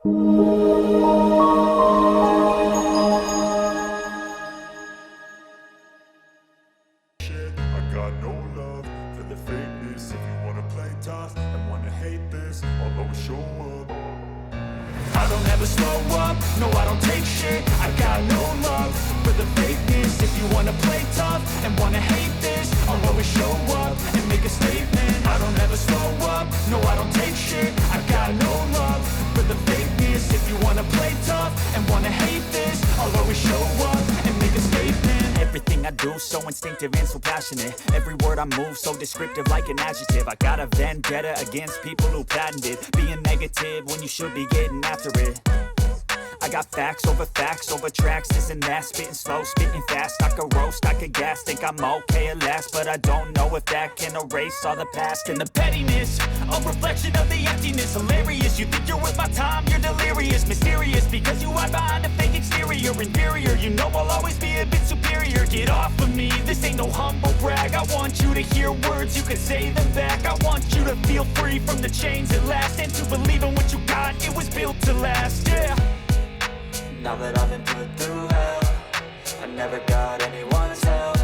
I got no love for the fakeness. If you wanna play tough and wanna hate this, I'll always show up. I don't ever slow up, no I don't take shit. I got no love for the fakeness. If you wanna play tough and wanna hate this, I'll always show up and make a statement. I don't ever slow up, no I don't take shit. I got no love for the fakeness. If you wanna play tough and wanna hate this, I'll always show up and make a statement. Everything I do so instinctive and so passionate. Every word I move so descriptive like an adjective. I got a vendetta against people who patented being negative when you should be getting after it. I got facts over tracks, this and that. Spitting slow, spitting fast. I could roast, I could gas. Think I'm okay at last, but I don't know if that can erase all the past. And the pettiness, a reflection of the emptiness. Hilarious, you think you're worth my time, you're delirious. Mysterious, because you hide behind a fake exterior. Inferior, you know I'll always be a bit superior. Get off of me, this ain't no humble brag. I want you to hear words, you can say them back. I want you to feel free from the chains at last, and to believe in what you got, it was built to last, yeah. Now that I've been put through hell, I never got anyone's help.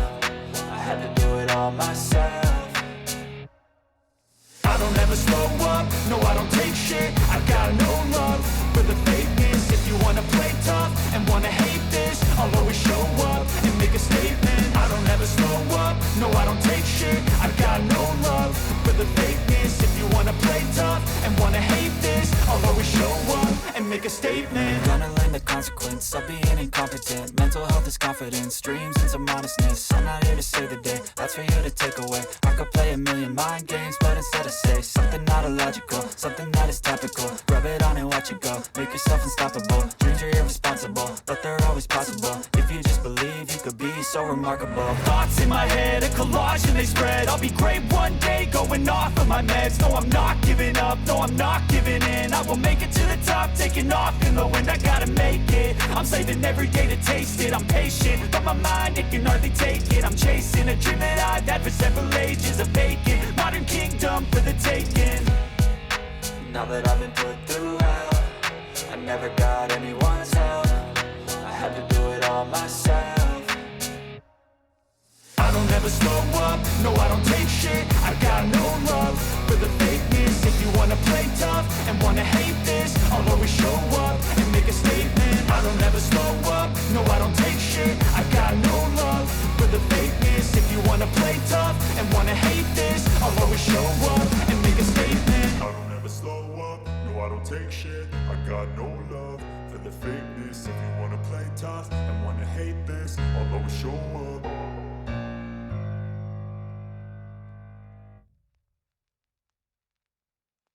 I had to do it all myself. I don't ever slow up, no I don't take shit. I got no love for the fakeness. If you wanna play tough and wanna hate this, I'll always show up and make a statement. I don't ever slow up, no I don't take shit. I got no love for the fakeness. If you wanna play tough and wanna hate this, I'll always show up and make a statement. Gonna learn the consequence of being incompetent. Mental health is confidence, dreams and some modestness. I'm not here to save the day, that's for you to take away. I could play a million mind games, but instead I say something not illogical, something that is topical. Rub it on and watch it go, make yourself unstoppable. Dreams are irresponsible, but they're always possible. If you just believe, you could be so remarkable. Thoughts in my head, a collage and they spread. I'll be great one day, going off of my meds. No, I'm not giving up, no, I'm not giving in. I will make it to the top, taking off in the wind. I gotta make it, I'm saving every day to taste it. I'm patient, but my mind, it can hardly take it. I'm chasing a dream that I've had for several ages. A vacant, modern kingdom for the taking. Now that I've been put through hell, I never got anyone's help. I had to do it all myself. I don't ever slow up, no I don't take shit. I got no love for the fakeness. If you wanna play tough and wanna hate this, I'll always show up and make a statement. I don't ever slow up, no I don't take shit. I got no love for the fakeness. If you wanna play tough and wanna hate this, I'll always show up and make a statement. I don't ever slow up, no I don't take shit. I got no love for the fakeness. If you wanna play tough and wanna hate this, I'll always show up.